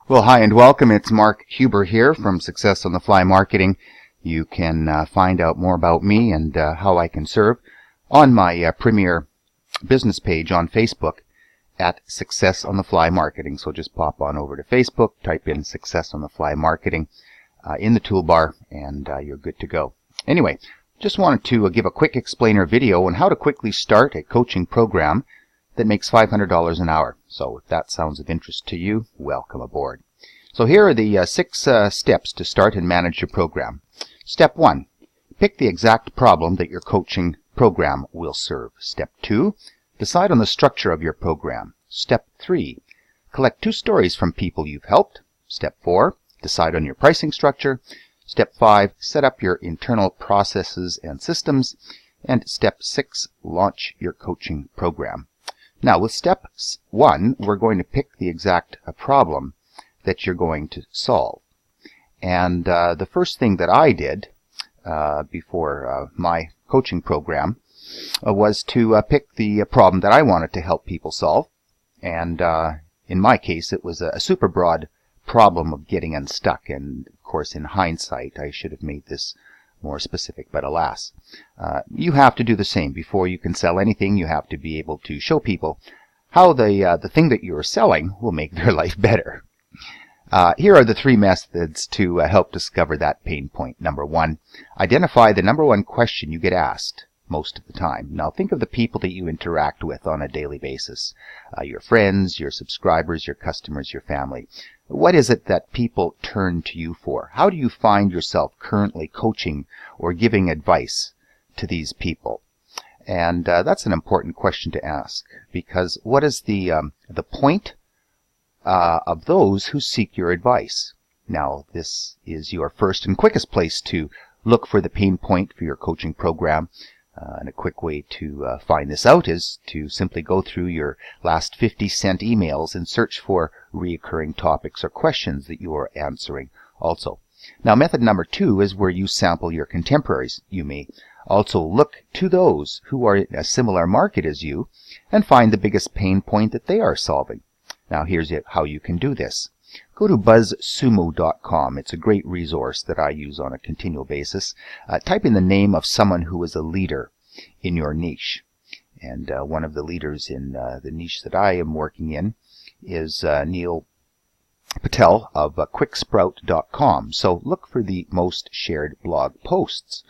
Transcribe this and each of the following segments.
Well, hi and welcome. It's Mark Huber here from Success on the Fly Marketing. You can find out more about me and how I can serve on my premier business page on Facebook at Success on the Fly Marketing. So just pop on over to Facebook, type in Success on the Fly Marketing in the toolbar, and you're good to go. Anyway, just wanted to give a quick explainer video on how to quickly start a coaching program that makes $500 an hour. So if that sounds of interest to you, welcome aboard. So here are the 6 steps to start and manage your program. Step 1, pick the exact problem that your coaching program will serve. Step 2, decide on the structure of your program. Step 3, collect 2 stories from people you've helped. Step 4, decide on your pricing structure. Step 5, set up your internal processes and systems. And Step 6, launch your coaching program. Now, with Step 1, we're going to pick the exact problem that you're going to solve. And the first thing that I did before my coaching program was to pick the problem that I wanted to help people solve. And in my case, it was a super broad problem of getting unstuck. And of course, in hindsight, I should have made this more specific, but alas. You have to do the same. Before you can sell anything, you have to be able to show people how the thing that you're selling will make their life better. Here are the 3 methods to help discover that pain point. Number 1, identify the number 1 question you get asked most of the time. Now think of the people that you interact with on a daily basis. Your friends, your subscribers, your customers, your family. What is it that people turn to you for? How do you find yourself currently coaching or giving advice to these people? And that's an important question to ask, because what is the point of those who seek your advice? Now, this is your first and quickest place to look for the pain point for your coaching program. And a quick way to find this out is to simply go through your last 50 sent emails and search for reoccurring topics or questions that you are answering also. Now, method number 2 is where you sample your contemporaries. You may also look to those who are in a similar market as you and find the biggest pain point that they are solving. Now, here's how you can do this. Go to buzzsumo.com. It's a great resource that I use on a continual basis. Type in the name of someone who is a leader in your niche. And one of the leaders in the niche that I am working in is Neil Patel of quicksprout.com. So look for the most shared blog posts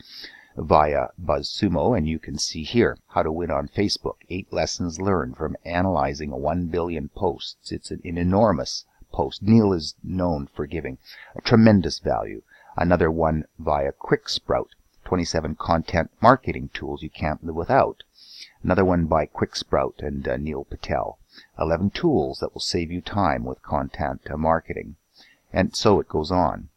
via BuzzSumo, and you can see here how to win on Facebook. 8 lessons learned from analyzing 1 billion posts. It's an enormous post. Neil is known for giving a tremendous value. Another one via QuickSprout, 27 content marketing tools you can't live without. Another one by QuickSprout and Neil Patel, 11 tools that will save you time with content marketing. And so it goes on.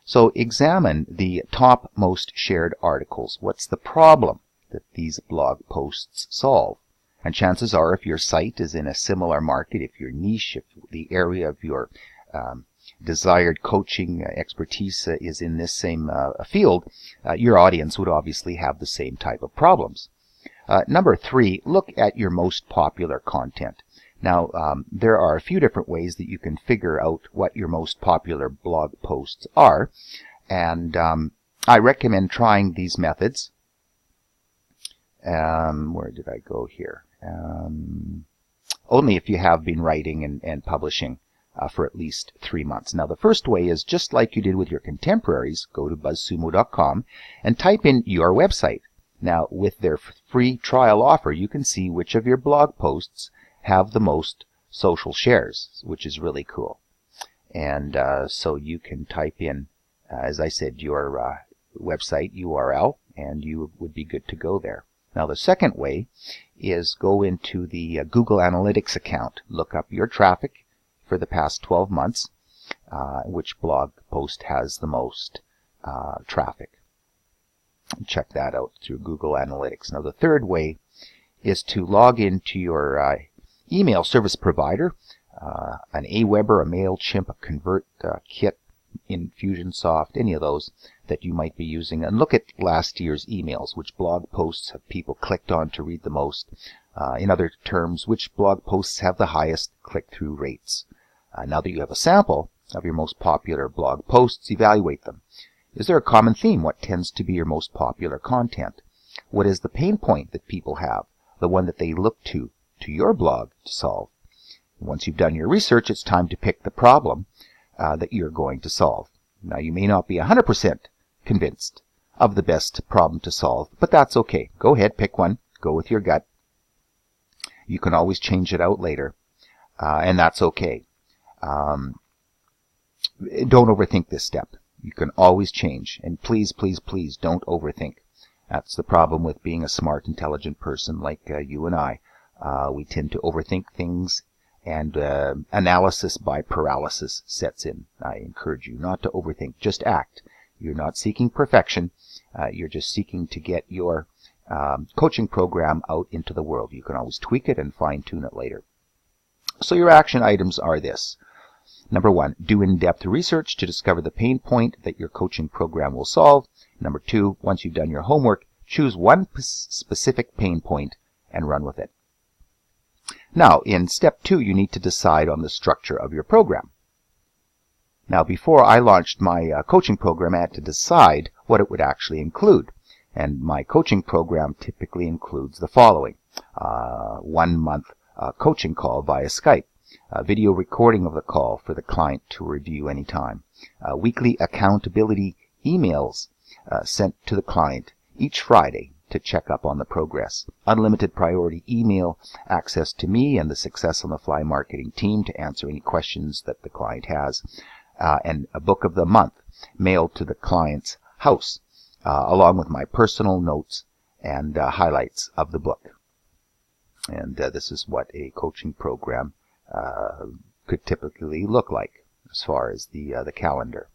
So examine the top most shared articles. What's the problem that these blog posts solve? And chances are, if your site is in a similar market, if your niche, if the area of your desired coaching expertise is in this same field, your audience would obviously have the same type of problems. Number 3, look at your most popular content. Now, there are a few different ways that you can figure out what your most popular blog posts are, and I recommend trying these methods. Where did I go here? Only if you have been writing and publishing for at least 3 months. Now, the first way is just like you did with your contemporaries. Go to buzzsumo.com and type in your website. Now, with their free trial offer, you can see which of your blog posts have the most social shares, which is really cool. And so you can type in, as I said, your website URL, and you would be good to go there. Now, the second way is go into the Google Analytics account. Look up your traffic for the past 12 months, which blog post has the most traffic. Check that out through Google Analytics. Now, the third way is to log into your email service provider, an Aweber, a MailChimp, a ConvertKit, Infusionsoft, any of those that you might be using, and look at last year's emails. Which blog posts have people clicked on to read the most? In other terms, which blog posts have the highest click-through rates? Now that you have a sample of your most popular blog posts, evaluate them. Is there a common theme? What tends to be your most popular content? What is the pain point that people have, the one that they look to your blog to solve? Once you've done your research, it's time to pick the problem that you're going to solve. Now, you may not be 100% convinced of the best problem to solve, but that's okay. Go ahead, pick one. Go with your gut. You can always change it out later, and that's okay. Don't overthink this step. You can always change, and please, please, please don't overthink. That's the problem with being a smart, intelligent person like you and I. We tend to overthink things, and analysis by paralysis sets in. I encourage you not to overthink. Just act. You're not seeking perfection. You're just seeking to get your coaching program out into the world. You can always tweak it and fine-tune it later. So your action items are this. Number 1, do in-depth research to discover the pain point that your coaching program will solve. Number 2, once you've done your homework, choose one specific pain point and run with it. Now, in step 2, you need to decide on the structure of your program. Now, before I launched my coaching program, I had to decide what it would actually include. And my coaching program typically includes the following. 1 month coaching call via Skype. A video recording of the call for the client to review anytime. Weekly accountability emails sent to the client each Friday to check up on the progress. Unlimited priority email access to me and the Success on the Fly marketing team to answer any questions that the client has. And a book of the month mailed to the client's house, along with my personal notes and highlights of the book. And this is what a coaching program could typically look like as far as the calendar.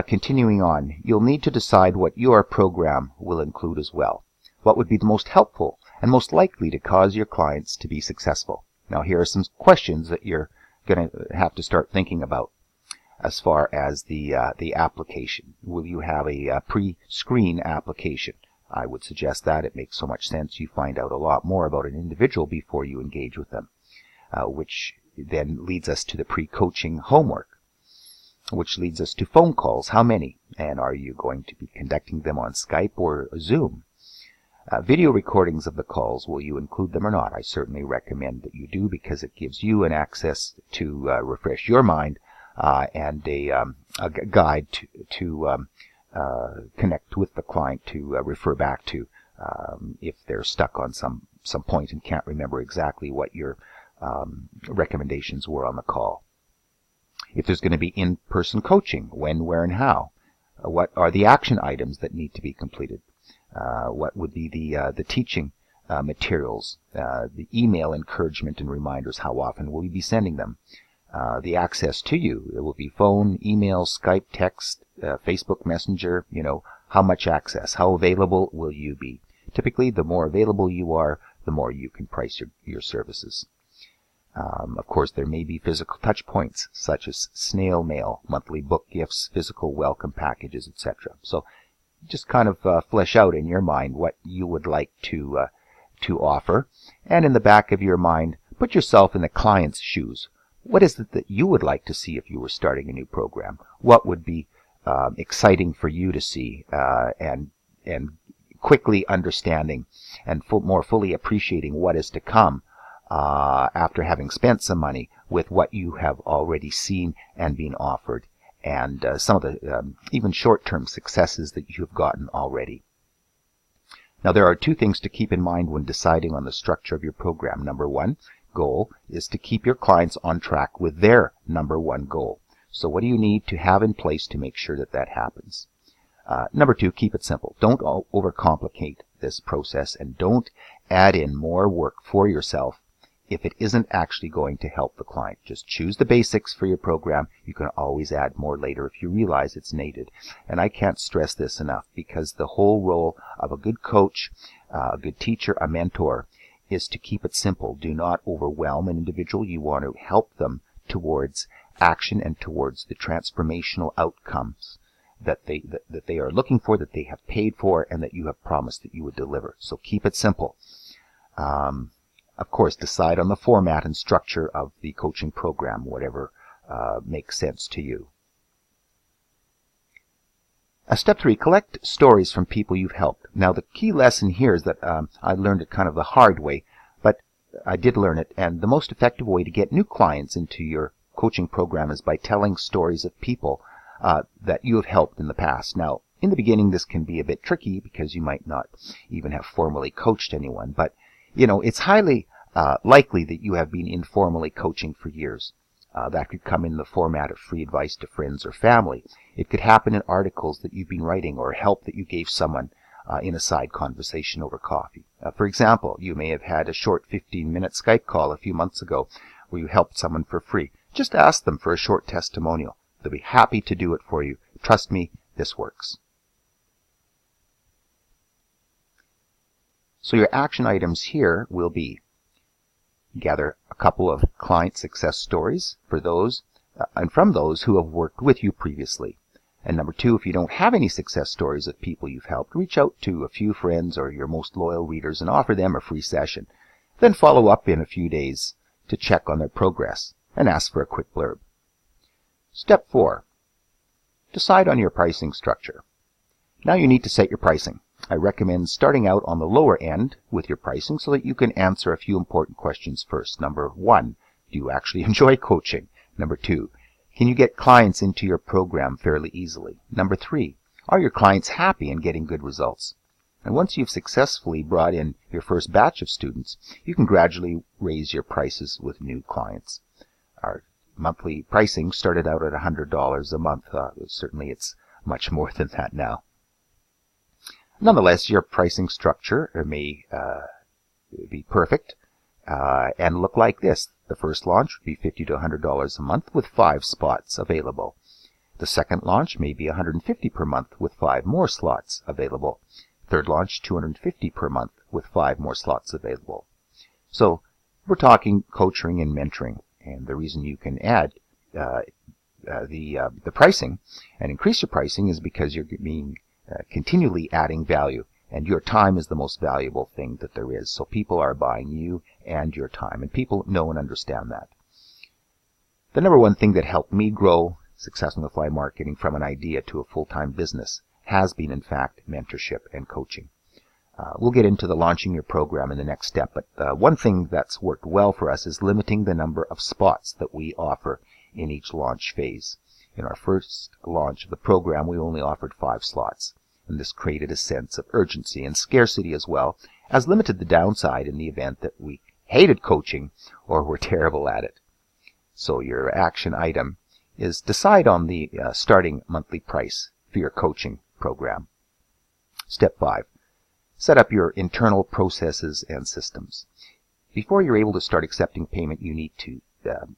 Continuing on, you'll need to decide what your program will include as well. What would be the most helpful and most likely to cause your clients to be successful? Now, here are some questions that you're going to have to start thinking about as far as the application. Will you have a pre-screen application? I would suggest that. It makes so much sense. You find out a lot more about an individual before you engage with them, which then leads us to the pre-coaching homework, which leads us to phone calls. How many? And are you going to be conducting them on Skype or Zoom? Video recordings of the calls, will you include them or not? I certainly recommend that you do, because it gives you an access to refresh your mind and a guide to connect with the client to refer back to if they're stuck on some point and can't remember exactly what your recommendations were on the call. If there's going to be in-person coaching, when, where, and how? What are the action items that need to be completed? What would be the teaching materials, the email encouragement and reminders? How often will you be sending them? The access to you, it will be phone, email, Skype, text, Facebook Messenger. How much access? How available will you be? Typically, the more available you are, the more you can price your services. Of course, there may be physical touch points, such as snail mail, monthly book gifts, physical welcome packages, etc. So just kind of flesh out in your mind what you would like to offer. And in the back of your mind, put yourself in the client's shoes. What is it that you would like to see if you were starting a new program? What would be exciting for you to see, and quickly understanding and more fully appreciating what is to come after having spent some money with what you have already seen and been offered, and some of the even short-term successes that you have gotten already. Now, there are 2 things to keep in mind when deciding on the structure of your program. Number 1, goal is to keep your clients on track with their number 1 goal. So what do you need to have in place to make sure that that happens? Number 2, keep it simple. Don't overcomplicate this process, and don't add in more work for yourself if it isn't actually going to help the client. Just choose the basics for your program. You can always add more later if you realize it's needed. And I can't stress this enough, because the whole role of a good coach, a good teacher, a mentor, is to keep it simple. Do not overwhelm an individual. You want to help them towards action and towards the transformational outcomes that they are looking for, that they have paid for, and that you have promised that you would deliver. So keep it simple. Of course, decide on the format and structure of the coaching program, whatever makes sense to you. Step 3, collect stories from people you've helped. Now, the key lesson here is that I learned it kind of the hard way, but I did learn it, and the most effective way to get new clients into your coaching program is by telling stories of people that you have helped in the past. Now, in the beginning, this can be a bit tricky because you might not even have formally coached anyone, but it's highly likely that you have been informally coaching for years. That could come in the format of free advice to friends or family. It could happen in articles that you've been writing or help that you gave someone in a side conversation over coffee. For example, you may have had a short 15-minute Skype call a few months ago where you helped someone for free. Just ask them for a short testimonial. They'll be happy to do it for you. Trust me, this works. So your action items here will be: gather a couple of client success stories for those and from those who have worked with you previously. And number 2, if you don't have any success stories of people you've helped, reach out to a few friends or your most loyal readers and offer them a free session. Then follow up in a few days to check on their progress and ask for a quick blurb. Step 4, decide on your pricing structure. Now you need to set your pricing. I recommend starting out on the lower end with your pricing so that you can answer a few important questions first. Number 1, do you actually enjoy coaching? Number 2, can you get clients into your program fairly easily? Number 3, are your clients happy and getting good results? And once you've successfully brought in your first batch of students, you can gradually raise your prices with new clients. Our monthly pricing started out at $100 a month. Certainly it's much more than that now. Nonetheless, your pricing structure may be perfect and look like this. The first launch would be $50 to $100 a month with 5 spots available. The second launch may be $150 per month with 5 more slots available. Third launch, $250 per month with 5 more slots available. So we're talking coaching and mentoring, and the reason you can add the pricing and increase your pricing is because you're being continually adding value, and your time is the most valuable thing that there is. So people are buying you and your time, and people know and understand that. The number one thing that helped me grow Success on the Fly marketing from an idea to a full-time business has been, in fact, mentorship and coaching. We'll get into the launching your program in the next step, but one thing that's worked well for us is limiting the number of spots that we offer in each launch phase. In our first launch of the program, we only offered 5 slots, and this created a sense of urgency and scarcity as well as limited the downside in the event that we hated coaching or were terrible at it. So your action item is decide on the starting monthly price for your coaching program. Step 5, set up your internal processes and systems. Before you're able to start accepting payment, you need to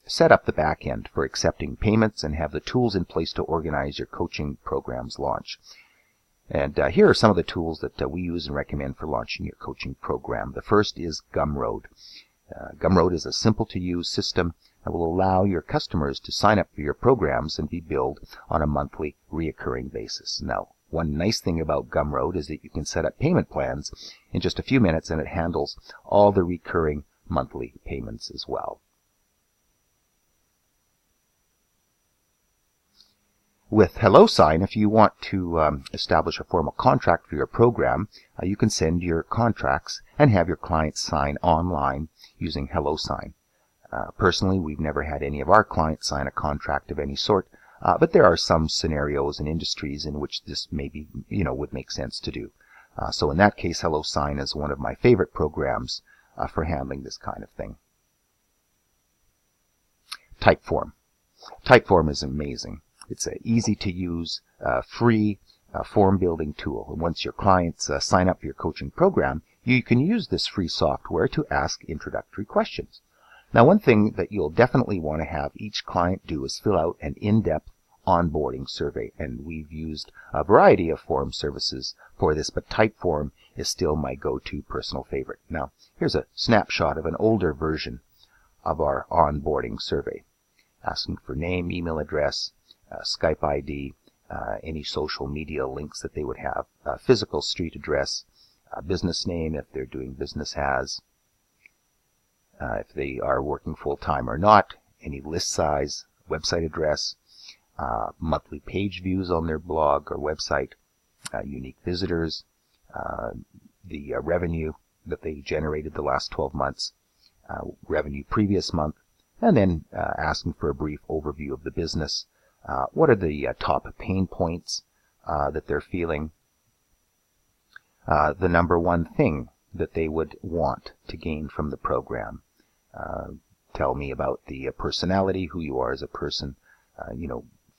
set up the back end for accepting payments and have the tools in place to organize your coaching program's launch. And here are some of the tools that we use and recommend for launching your coaching program. The first is Gumroad. Gumroad is a simple-to-use system that will allow your customers to sign up for your programs and be billed on a monthly reoccurring basis. Now, one nice thing about Gumroad is that you can set up payment plans in just a few minutes, and it handles all the recurring monthly payments as well. With HelloSign, if you want to establish a formal contract for your program, you can send your contracts and have your clients sign online using HelloSign. Personally, we've never had any of our clients sign a contract of any sort, but there are some scenarios and industries in which this maybe, would make sense to do. So in that case, HelloSign is one of my favorite programs for handling this kind of thing. Typeform. Typeform is amazing. It's an easy-to-use, free form-building tool. And once your clients sign up for your coaching program, you can use this free software to ask introductory questions. Now, one thing that you'll definitely want to have each client do is fill out an in-depth onboarding survey. And we've used a variety of form services for this, but Typeform is still my go-to personal favorite. Now, here's a snapshot of an older version of our onboarding survey, asking for name, email address, Skype ID, any social media links that they would have, physical street address, business name if they're doing business as, if they are working full-time or not, any list size, website address, monthly page views on their blog or website, unique visitors, the revenue that they generated the last 12 months, revenue previous month, and then asking for a brief overview of the business. What are the top pain points that they're feeling? The number one thing that they would want to gain from the program. Tell me about the personality, who you are as a person.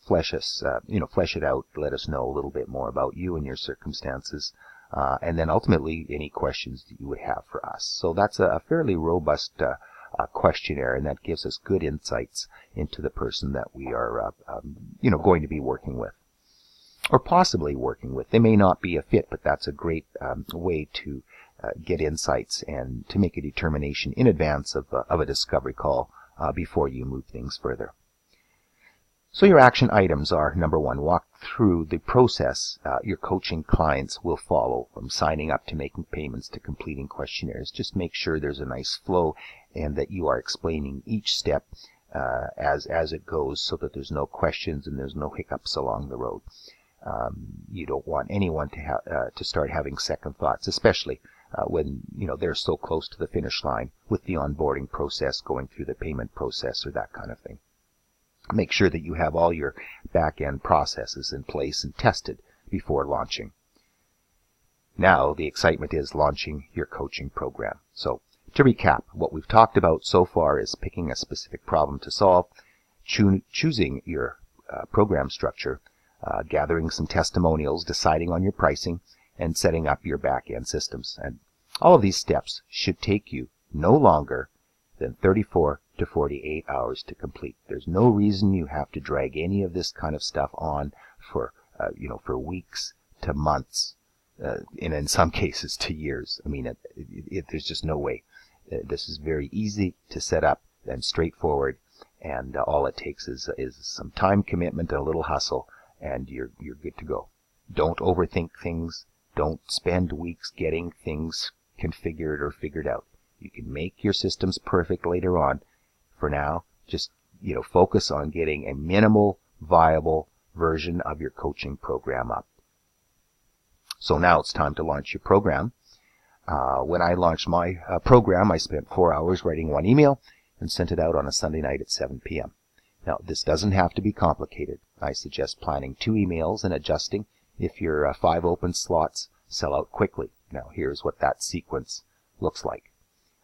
Flesh it out. Let us know a little bit more about you and your circumstances. And then ultimately any questions that you would have for us. So that's a fairly robust questionnaire, and that gives us good insights into the person that we are, going to be working with, or possibly working with. They may not be a fit, but that's a great way to get insights and to make a determination in advance of a discovery call before you move things further. So your action items are, number one, walk through the process your coaching clients will follow, from signing up to making payments to completing questionnaires. Just make sure there's a nice flow and that you are explaining each step as it goes, so that there's no questions and there's no hiccups along the road. You don't want anyone to start having second thoughts, especially when they're so close to the finish line with the onboarding process, going through the payment process, or that kind of thing. Make sure that you have all your back-end processes in place and tested before launching. Now the excitement is launching your coaching program. So to recap, what we've talked about so far is picking a specific problem to solve, choosing your program structure, gathering some testimonials, deciding on your pricing, and setting up your back-end systems. And all of these steps should take you no longer than 34 to 48 hours to complete. There's no reason you have to drag any of this kind of stuff on for weeks to months, and in some cases to years. I mean, there's just no way. This is very easy to set up and straightforward, and all it takes is some time commitment and a little hustle, and you're good to go. Don't overthink things. Don't spend weeks getting things configured or figured out. You can make your systems perfect later on. For now, just focus on getting a minimal viable version of your coaching program up. So now it's time to launch your program. When I launched my program, I spent 4 hours writing one email and sent it out on a Sunday night at 7 p.m. Now, this doesn't have to be complicated. I suggest planning 2 emails and adjusting if your 5 open slots sell out quickly. Now, here's what that sequence looks like.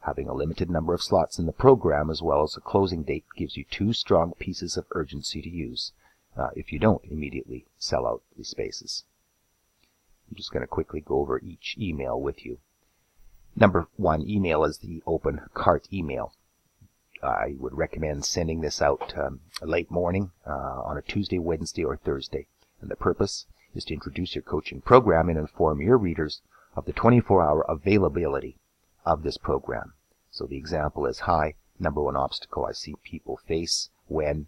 Having a limited number of slots in the program as well as a closing date gives you 2 strong pieces of urgency to use if you don't immediately sell out the spaces. I'm just going to quickly go over each email with you. Number 1 email is the open cart email. I would recommend sending this out late morning on a Tuesday, Wednesday, or Thursday. And the purpose is to introduce your coaching program and inform your readers of the 24-hour availability of this program. So the example is, hi, number 1 obstacle I see people face when,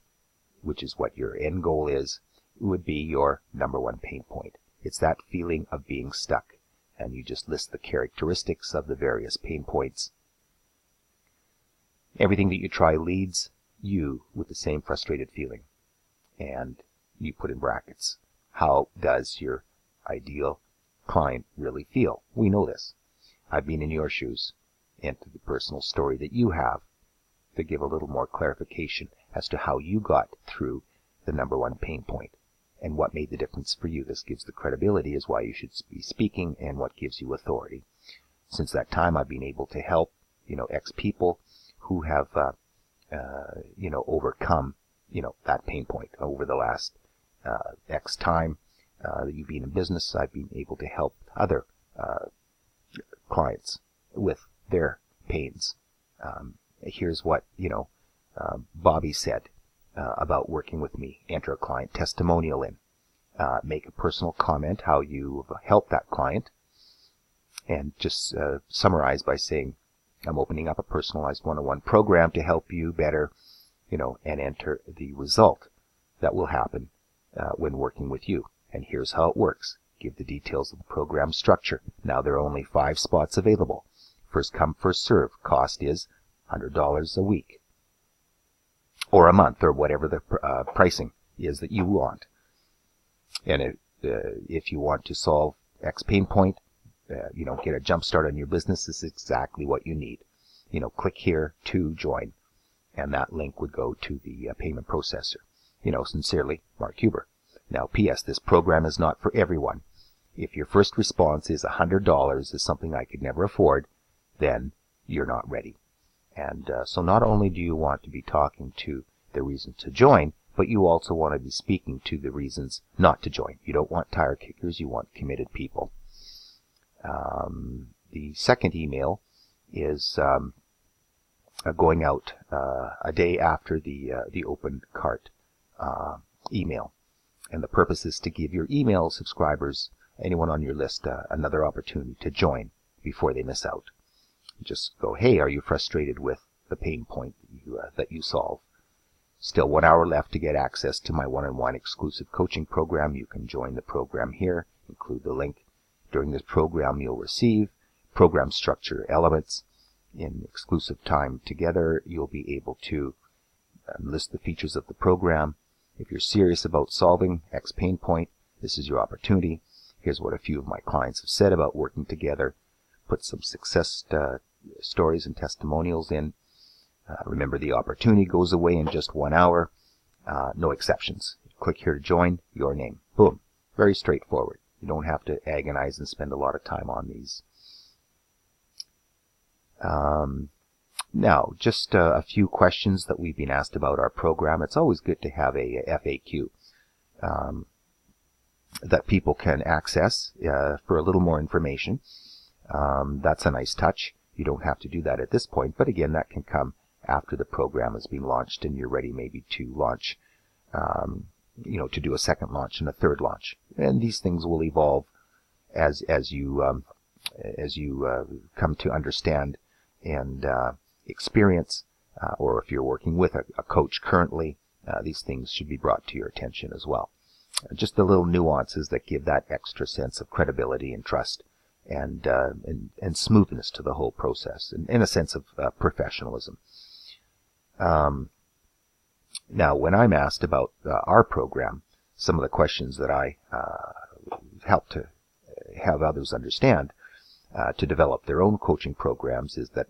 which is what your end goal is, would be your number 1 pain point. It's that feeling of being stuck. And you just list the characteristics of the various pain points. Everything that you try leads you with the same frustrated feeling. And you put in brackets, how does your ideal client really feel? We know this. I've been in your shoes, and to the personal story that you have to give a little more clarification as to how you got through the number 1 pain point and what made the difference for you. This gives the credibility as why you should be speaking and what gives you authority. Since that time, I've been able to help, X people who have, overcome, that pain point over the last X time that you've been in business. I've been able to help other clients with their pains. Here's what Bobby said about working with me. Enter a client testimonial in. Make a personal comment how you've helped that client, and just summarize by saying, I'm opening up a personalized one-on-one program to help you better, and enter the result that will happen when working with you. And here's how it works. Give the details of the program structure. Now there are only 5 spots available. First come, first serve. Cost is $100 a week. or a month, or whatever the pricing is that you want. And if you want to solve X pain point, get a jump start on your business, this is exactly what you need. Click here to join, and that link would go to the payment processor. Sincerely, Mark Huber. Now, P.S. This program is not for everyone. If your first response is $100 is something I could never afford, then you're not ready. And so not only do you want to be talking to the reason to join, but you also want to be speaking to the reasons not to join. You don't want tire kickers, you want committed people. The second email is going out a day after the open cart email. And the purpose is to give your email subscribers, anyone on your list, another opportunity to join before they miss out. Just go, hey, are you frustrated with the pain point that you solve? Still 1 hour left to get access to my one-on-one exclusive coaching program. You can join the program here, include the link. During this program, you'll receive program structure elements. In exclusive time together, you'll be able to list the features of the program. If you're serious about solving X pain point, this is your opportunity. Here's what a few of my clients have said about working together. Put some success stories and testimonials in. Remember, the opportunity goes away in just 1 hour. No exceptions. Click here to join, your name. Boom. Very straightforward. You don't have to agonize and spend a lot of time on these. Now, just a few questions that we've been asked about our program. It's always good to have a FAQ that people can access for a little more information. That's a nice touch. You don't have to do that at this point, but again, that can come after the program has been launched and you're ready maybe to launch, to do a second launch and a third launch. And these things will evolve as you come to understand and experience, or if you're working with a coach currently, these things should be brought to your attention as well. Just the little nuances that give that extra sense of credibility and trust and smoothness to the whole process, and a sense of professionalism. Now, when I'm asked about our program, some of the questions that I help to have others understand to develop their own coaching programs is that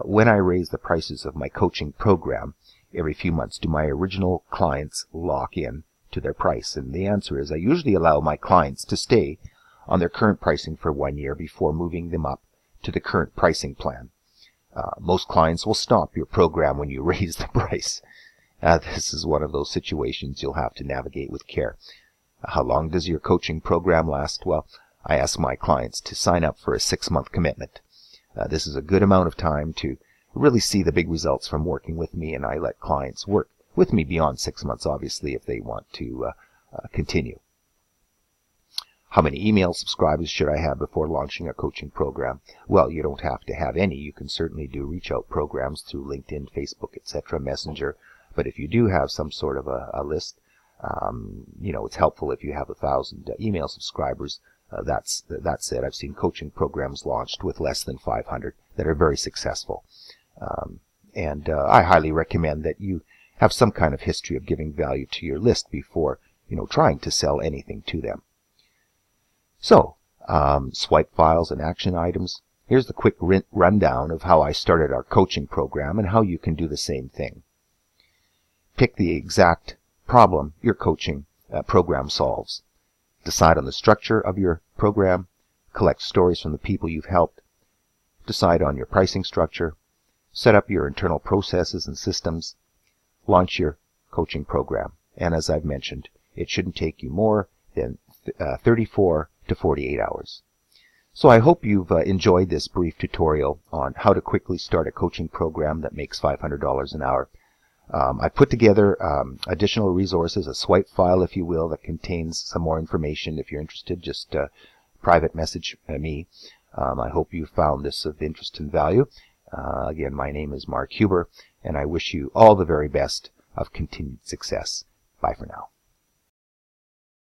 when I raise the prices of my coaching program every few months, do my original clients lock in to their price? And the answer is I usually allow my clients to stay on their current pricing for 1 year before moving them up to the current pricing plan. Most clients will stop your program when you raise the price. This is one of those situations you'll have to navigate with care. How long does your coaching program last? Well, I ask my clients to sign up for a 6-month commitment. This is a good amount of time to really see the big results from working with me, and I let clients work with me beyond 6 months, obviously, if they want to continue. How many email subscribers should I have before launching a coaching program? Well, you don't have to have any. You can certainly do reach-out programs through LinkedIn, Facebook, etc., Messenger. But if you do have some sort of a list, it's helpful if you have 1,000 email subscribers. That's it. I've seen coaching programs launched with less than 500 that are very successful. And I highly recommend that you have some kind of history of giving value to your list before, trying to sell anything to them. So, swipe files and action items. Here's the quick rundown of how I started our coaching program and how you can do the same thing. Pick the exact problem your coaching program solves. Decide on the structure of your program. Collect stories from the people you've helped. Decide on your pricing structure. Set up your internal processes and systems. Launch your coaching program. And as I've mentioned, it shouldn't take you more than 34 to 48 hours. So I hope you've enjoyed this brief tutorial on how to quickly start a coaching program that makes $500 an hour. I put together additional resources, a swipe file, if you will, that contains some more information. If you're interested, just private message me. I hope you found this of interest and value. Again, my name is Mark Huber, and I wish you all the very best of continued success. Bye for now.